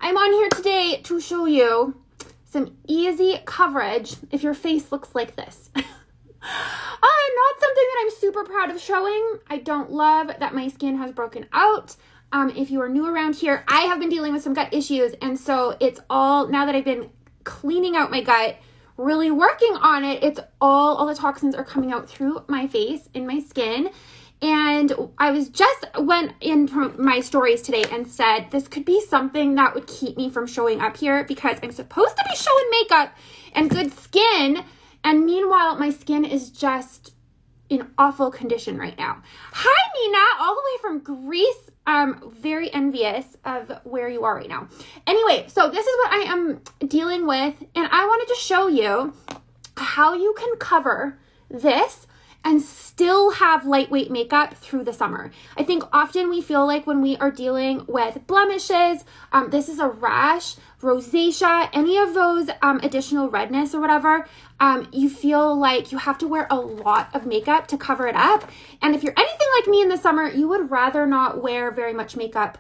I'm on here today to show you some easy coverage if your face looks like this. Not something that I'm super proud of showing. I don't love that my skin has broken out. If you are new around here, I have been dealing with some gut issues, and so it's all, now that I've been cleaning out my gut, really working on it, it's all the toxins are coming out through my face, in my skin. And I was just went into my stories today and said this could be something that would keep me from showing up here because I'm supposed to be showing makeup and good skin, and meanwhile my skin is just in awful condition right now. Hi Nina, all the way from Greece. Very envious of where you are right now. Anyway, so this is what I am dealing with, and I wanted to show you how you can cover this and still have lightweight makeup through the summer. I think often we feel like when we are dealing with blemishes, this is a rash, rosacea, any of those additional redness or whatever, you feel like you have to wear a lot of makeup to cover it up. And if you're anything like me in the summer, you would rather not wear very much makeup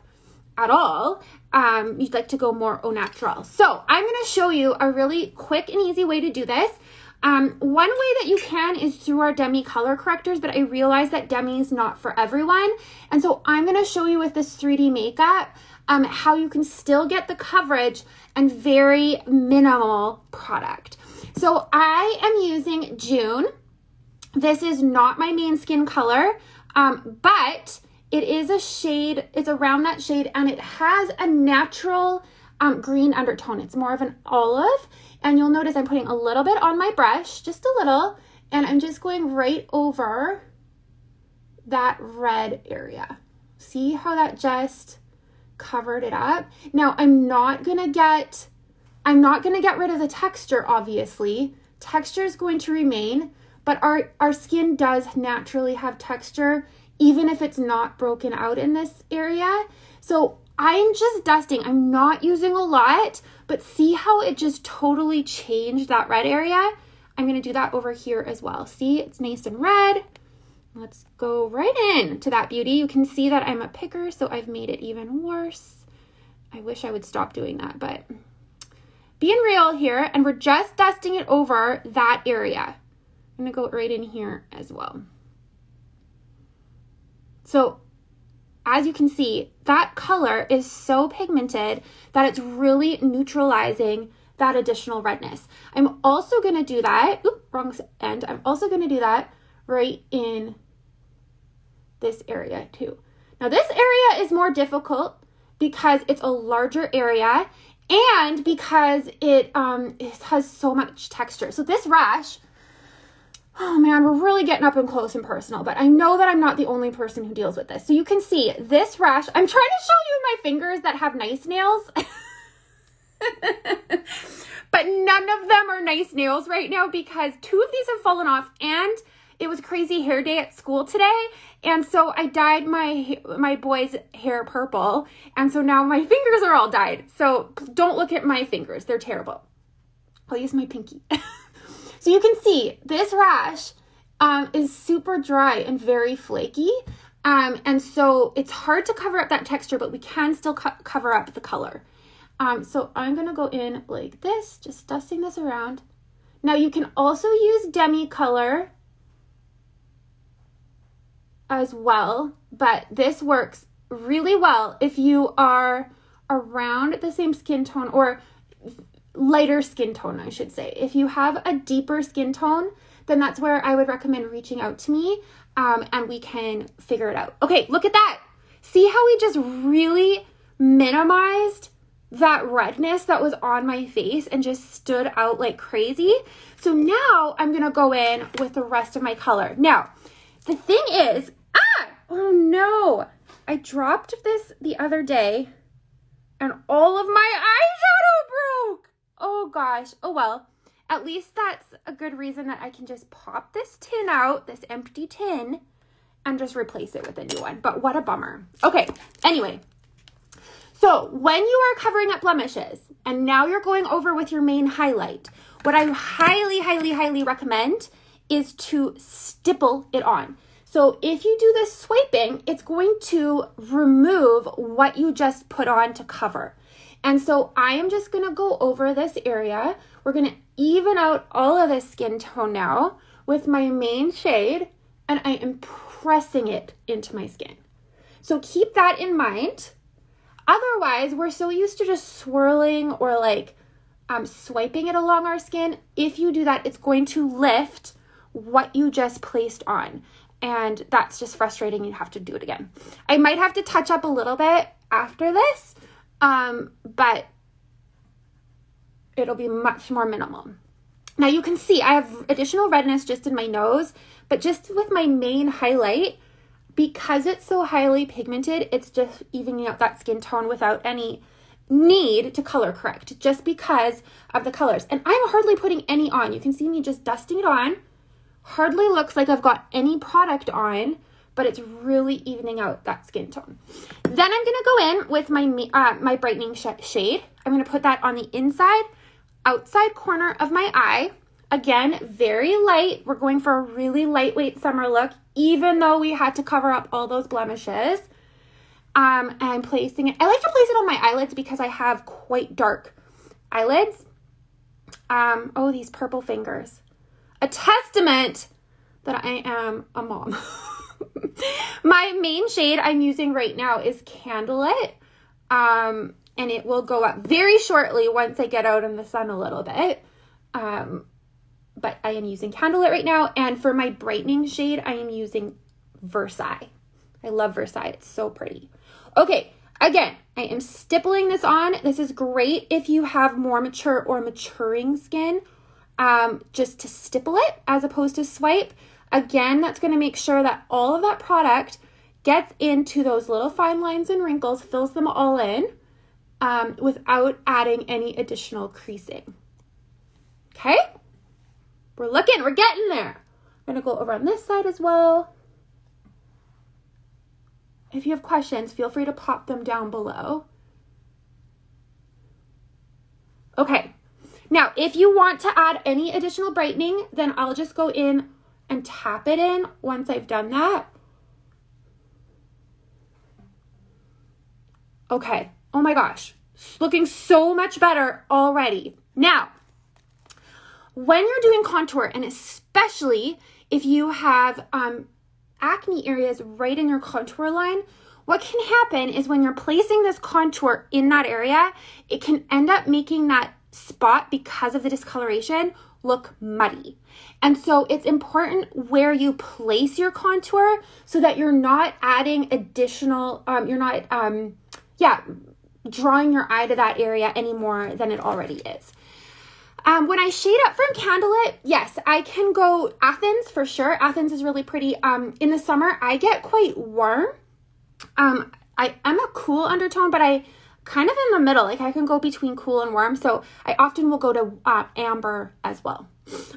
at all. You'd like to go more au naturel. So I'm gonna show you a really quick and easy way to do this. One way that you can is through our Demi color correctors, but I realize that Demi is not for everyone. And so I'm going to show you with this 3D makeup, how you can still get the coverage and very minimal product. So I am using June. This is not my main skin color, but it is a shade, it's around that shade, and it has a natural green undertone. It's more of an olive. And you'll notice I'm putting a little bit on my brush, just a little, and I'm just going right over that red area. See how that just covered it up? Now I'm not gonna get rid of the texture, obviously. Texture is going to remain, but our skin does naturally have texture, even if it's not broken out in this area. So I'm just dusting. I'm not using a lot, but see how it just totally changed that red area? I'm going to do that over here as well. See, it's nice and red. Let's go right in to that beauty. You can see that I'm a picker, so I've made it even worse. I wish I would stop doing that, but being real here, and we're just dusting it over that area. I'm going to go right in here as well. So as you can see, that color is so pigmented that it's really neutralizing that additional redness. I'm also going to do that, wrong end. I'm also going to do that right in this area too. Now this area is more difficult because it's a larger area and because it has so much texture. So this rash, oh man, we're really getting up and close and personal, but I know that I'm not the only person who deals with this. So you can see this rash. I'm trying to show you my fingers that have nice nails, but none of them are nice nails right now because 2 of these have fallen off, and it was crazy hair day at school today. And so I dyed my boy's hair purple. And so now my fingers are all dyed. So don't look at my fingers. They're terrible. I'll use my pinky. So you can see this rash is super dry and very flaky. And so it's hard to cover up that texture, but we can still cover up the color. So I'm going to go in like this, just dusting this around. Now you can also use Demi color as well, but this works really well if you are around the same skin tone, or lighter skin tone, I should say. If you have a deeper skin tone, then that's where I would recommend reaching out to me, and we can figure it out. Okay, look at that. See how we just really minimized that redness that was on my face and just stood out like crazy? So now I'm gonna go in with the rest of my color. Now, the thing is, oh no, I dropped this the other day and all of my eyeshadow broke. Oh gosh, oh well, at least that's a good reason that I can just pop this tin out, this empty tin, and just replace it with a new one. But what a bummer. Okay, anyway, so when you are covering up blemishes and now you're going over with your main highlight, what I highly, highly, highly recommend is to stipple it on. So if you do this swiping, it's going to remove what you just put on to cover. And so I am just going to go over this area. We're going to even out all of this skin tone now with my main shade, and I am pressing it into my skin. So keep that in mind. Otherwise, we're so used to just swirling or like swiping it along our skin. If you do that, it's going to lift what you just placed on. And that's just frustrating. You have to do it again. I might have to touch up a little bit after this, but it'll be much more minimal. Now you can see I have additional redness just in my nose, but just with my main highlight, because it's so highly pigmented, it's just evening out that skin tone without any need to color correct, just because of the colors. And I'm hardly putting any on. You can see me just dusting it on. Hardly looks like I've got any product on, but it's really evening out that skin tone. Then I'm gonna go in with my my brightening shade. I'm gonna put that on the inside, outside corner of my eye. Again, very light. We're going for a really lightweight summer look, even though we had to cover up all those blemishes. And I'm placing it, I like to place it on my eyelids because I have quite dark eyelids. Oh, these purple fingers. A testament that I am a mom. My main shade I'm using right now is Candlelit. And it will go up very shortly once I get out in the sun a little bit. But I am using Candlelit right now. And for my brightening shade, I am using Versailles. I love Versailles. It's so pretty. Okay, again, I am stippling this on. This is great if you have more mature or maturing skin, just to stipple it as opposed to swipe. Again, that's going to make sure that all of that product gets into those little fine lines and wrinkles, fills them all in, without adding any additional creasing. Okay? We're getting there. I'm going to go over on this side as well. If you have questions, feel free to pop them down below. Okay. Now, if you want to add any additional brightening, then I'll just go in and tap it in once I've done that. Okay. Oh my gosh. It's looking so much better already. Now, when you're doing contour, and especially if you have acne areas right in your contour line, what can happen is when you're placing this contour in that area, it can end up making that spot, because of the discoloration, look muddy. And so it's important where you place your contour so that you're not adding additional, you're not, drawing your eye to that area any more than it already is. When I shade up from Candlelit, yes, I can go Athens for sure. Athens is really pretty. In the summer, I get quite warm. I'm a cool undertone, but I kind of in the middle. Like I can go between cool and warm. So I often will go to amber as well.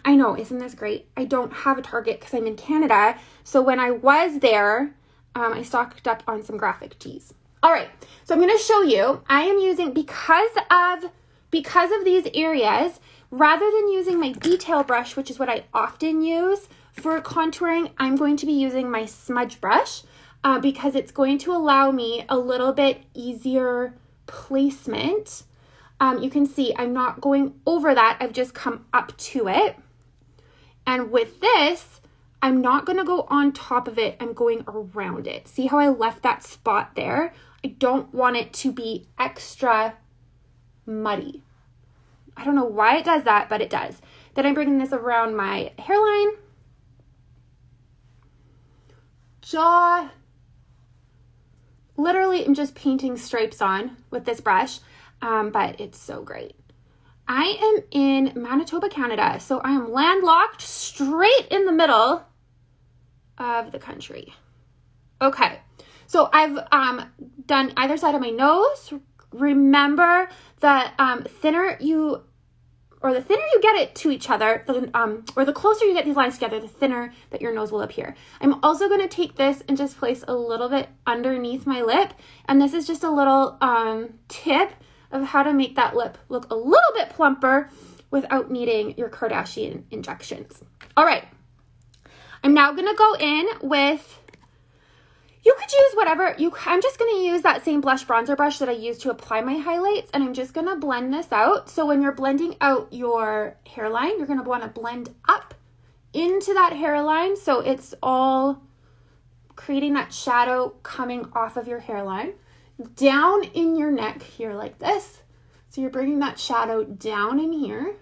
I know, isn't this great? I don't have a Target because I'm in Canada. So when I was there, I stocked up on some graphic tees. All right, so I'm going to show you. I am using, because of these areas, rather than using my detail brush, which is what I often use for contouring, I'm going to be using my smudge brush because it's going to allow me a little bit easier placement. You can see I'm not going over that. I've just come up to it. And with this, I'm not going to go on top of it. I'm going around it. See how I left that spot there? I don't want it to be extra muddy. I don't know why it does that, but it does. Then I'm bringing this around my hairline. Jaw. Literally, I'm just painting stripes on with this brush, but it's so great. I am in Manitoba, Canada, so I am landlocked straight in the middle of the country. Okay, so I've done either side of my nose. Remember that the thinner you get it to each other, or the closer you get these lines together, the thinner that your nose will appear. I'm also going to take this and just place a little bit underneath my lip. And this is just a little tip of how to make that lip look a little bit plumper without needing your Kardashian injections. All right. I'm now going to go in with, you could use whatever, I'm just going to use that same blush bronzer brush that I used to apply my highlights, and I'm just going to blend this out. So when you're blending out your hairline, you're going to want to blend up into that hairline so it's all creating that shadow coming off of your hairline. Down in your neck here like this. So you're bringing that shadow down in here.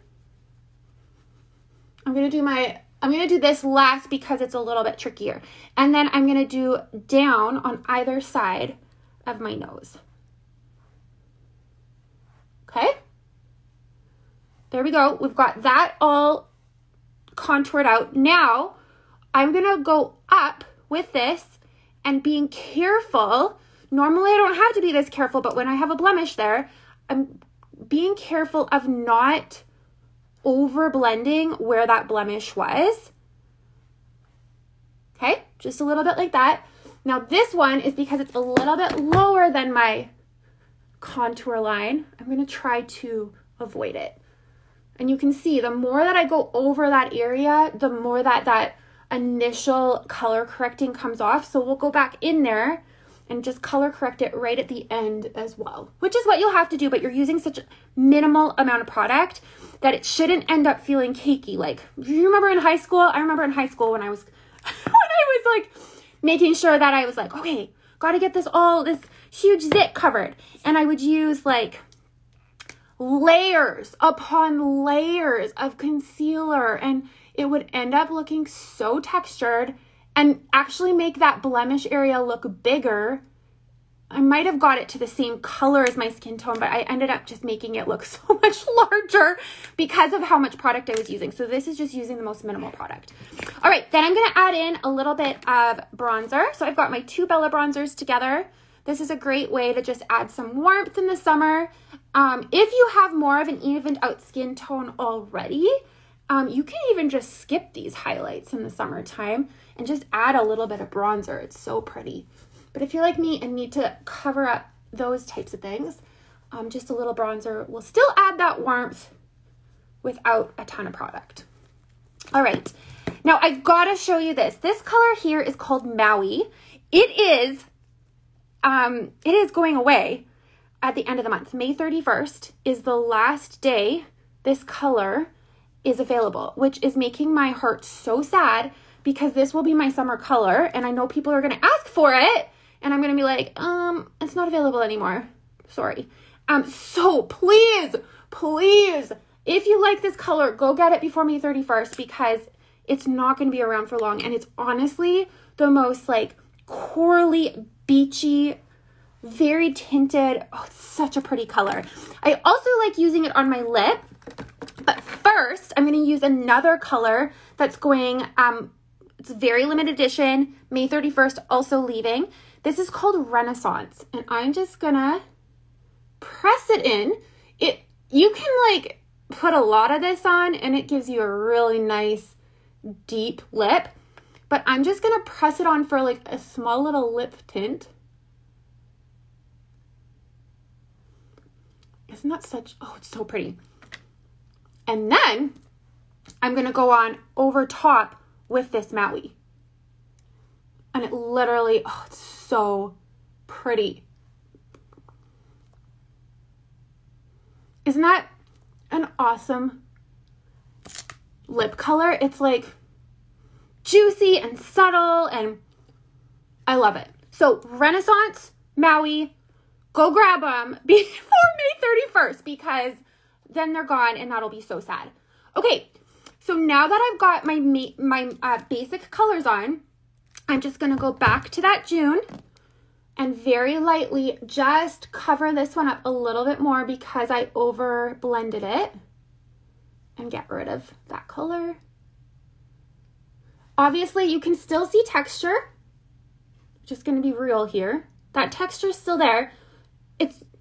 I'm going to do this last because it's a little bit trickier. And then I'm going to do down on either side of my nose. Okay? There we go. We've got that all contoured out. Now, I'm going to go up with this and being careful. Normally, I don't have to be this careful, but when I have a blemish there, I'm being careful of not over blending where that blemish was. Okay, just a little bit like that. Now this one is because it's a little bit lower than my contour line. I'm going to try to avoid it. And you can see the more that I go over that area, the more that initial color correcting comes off. So we'll go back in there and just color correct it right at the end as well, which is what you'll have to do, but you're using such a minimal amount of product that it shouldn't end up feeling cakey. Like, do you remember in high school? I remember in high school when I was like making sure that I was like, okay, got to get this huge zit covered. And I would use like layers upon layers of concealer, and it would end up looking so textured and actually make that blemish area look bigger. I might have got it to the same color as my skin tone, but I ended up just making it look so much larger because of how much product I was using. So this is just using the most minimal product. All right, then I'm gonna add in a little bit of bronzer. So I've got my two Bella bronzers together. This is a great way to just add some warmth in the summer. If you have more of an evened out skin tone already, you can even just skip these highlights in the summertime and just add a little bit of bronzer. It's so pretty. But if you're like me and need to cover up those types of things, just a little bronzer will still add that warmth without a ton of product. All right, now I've got to show you this. This color here is called Maui. It is going away at the end of the month. May 31st is the last day this color is available, which is making my heart so sad because this will be my summer color and I know people are going to ask for it and I'm going to be like, it's not available anymore. Sorry. So please, if you like this color, go get it before May 31st because it's not going to be around for long. And it's honestly the most like corally, beachy, very tinted. Oh, it's such a pretty color. I also like using it on my lip. But first, I'm going to use another color that's going, it's very limited edition, May 31st, also leaving. This is called Renaissance, and I'm just going to press it in. You can like put a lot of this on, and it gives you a really nice, deep lip. But I'm just going to press it on for like a small little lip tint. Isn't that such, oh, it's so pretty. And then I'm going to go on over top with this Maui. And it literally, oh, it's so pretty. Isn't that an awesome lip color? It's like juicy and subtle and I love it. So Renaissance, Maui, go grab them before May 31st because then they're gone and that'll be so sad. Okay, so now that I've got my basic colors on, I'm just gonna go back to that June and very lightly just cover this one up a little bit more because I over blended it and get rid of that color. Obviously you can still see texture, just gonna be real here. That texture is still there.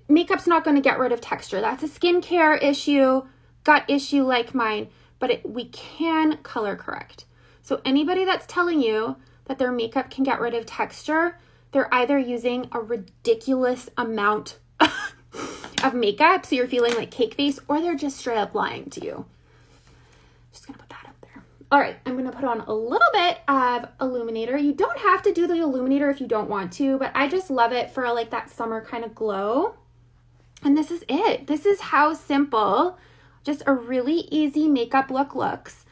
Makeup's not going to get rid of texture. That's a skincare issue, gut issue like mine, but we can color correct. So anybody that's telling you that their makeup can get rid of texture, they're either using a ridiculous amount of makeup, so you're feeling like cake face, or they're just straight up lying to you. Just going to put that up there. All right, I'm going to put on a little bit of illuminator. You don't have to do the illuminator if you don't want to, but I just love it for like that summer kind of glow. And this is it. This is how simple just a really easy makeup look looks.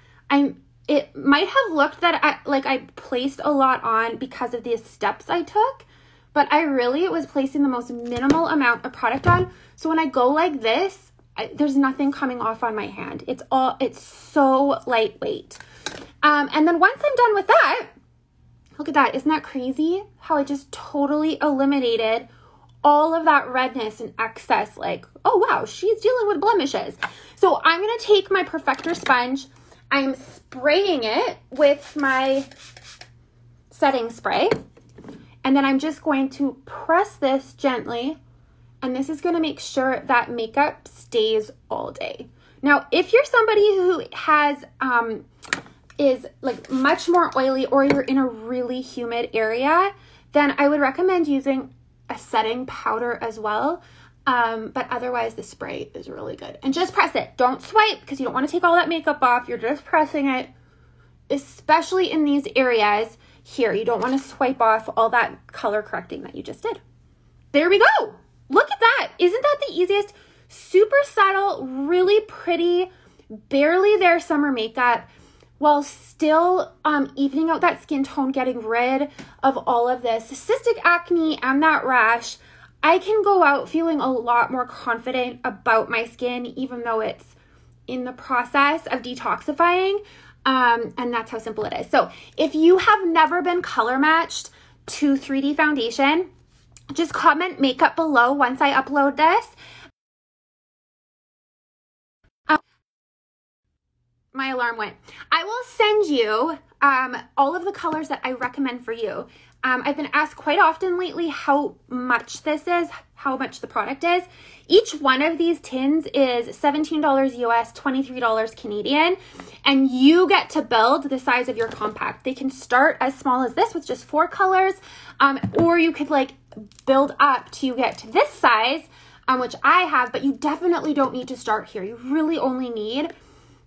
It might have looked that I placed a lot on because of the steps I took, but I really was placing the most minimal amount of product on. So when I go like this, there's nothing coming off on my hand. It's so lightweight. And then once I'm done with that, look at that. Isn't that crazy? How I just totally eliminated all of that redness and excess. Like, oh wow, she's dealing with blemishes. So I'm going to take my Perfector sponge. I'm spraying it with my setting spray. And then I'm just going to press this gently. And this is going to make sure that makeup stays all day. Now, if you're somebody who has, is like much more oily, or you're in a really humid area, then I would recommend using a setting powder as well. But otherwise the spray is really good. And just press it. Don't swipe because you don't want to take all that makeup off. You're just pressing it, especially in these areas here. You don't want to swipe off all that color correcting that you just did. There we go. Look at that. Isn't that the easiest? Super subtle, really pretty, barely there summer makeup, while still evening out that skin tone, getting rid of all of this cystic acne and that rash. I can go out feeling a lot more confident about my skin, even though it's in the process of detoxifying. And that's how simple it is. So if you have never been color matched to 3D foundation, just comment makeup below once I upload this. My alarm went. I will send you all of the colors that I recommend for you. I've been asked quite often lately how much this is, how much the product is. Each one of these tins is $17 US, $23 Canadian, and you get to build the size of your compact. They can start as small as this with just 4 colors, or you could like build up to get to this size, which I have, but you definitely don't need to start here. You really only need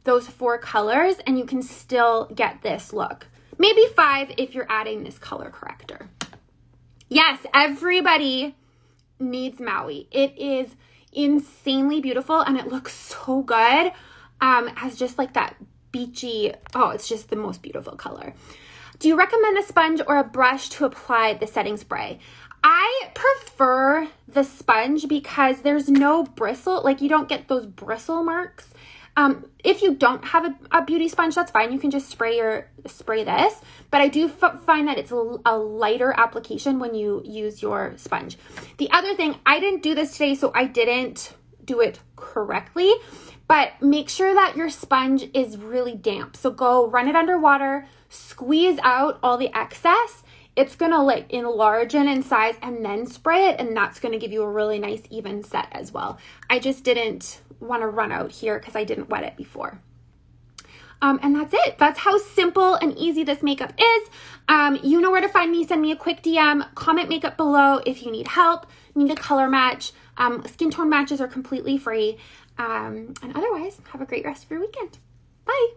those 4 colors and you can still get this look. Maybe 5 if you're adding this color corrector. Yes, everybody needs Maui. It is insanely beautiful and it looks so good as just like that beachy, oh, it's just the most beautiful color. Do you recommend a sponge or a brush to apply the setting spray? I prefer the sponge because there's no bristle, like you don't get those bristle marks. If you don't have a beauty sponge, that's fine. You can just spray this, but I do find that it's a lighter application when you use your sponge. The other thing, I didn't do this today, so I didn't do it correctly, but make sure that your sponge is really damp. So go run it under water, squeeze out all the excess. It's gonna like enlarge in size and then spray it, and that's gonna give you a really nice even set as well. I just didn't want to run out here because I didn't wet it before. And that's it. That's how simple and easy this makeup is. You know where to find me. Send me a quick DM, comment makeup below if you need help, need a color match. Skin tone matches are completely free. And otherwise, have a great rest of your weekend. Bye.